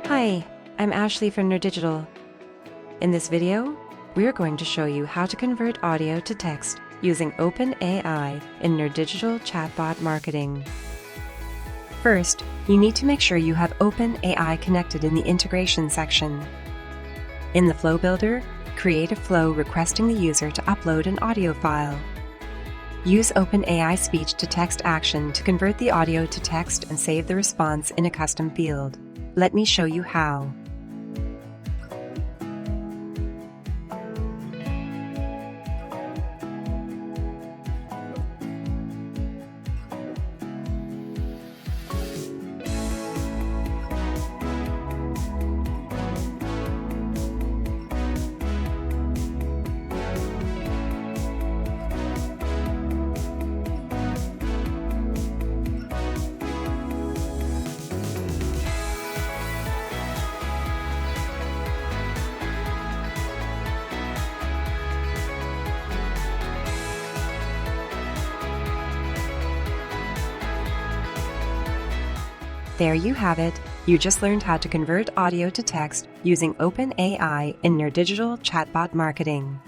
Hi, I'm Ashley from nerDigital. In this video, we're going to show you how to convert audio to text using OpenAI in nerDigital Chatbot Marketing. First, you need to make sure you have OpenAI connected in the integration section. In the Flow Builder, create a flow requesting the user to upload an audio file. Use OpenAI speech-to-text action to convert the audio to text and save the response in a custom field. Let me show you how. There you have it. You just learned how to convert audio to text using OpenAI in nerDigital Chatbot Marketing.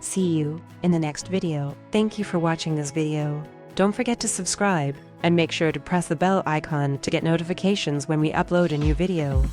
See you in the next video. Thank you for watching this video. Don't forget to subscribe and make sure to press the bell icon to get notifications when we upload a new video.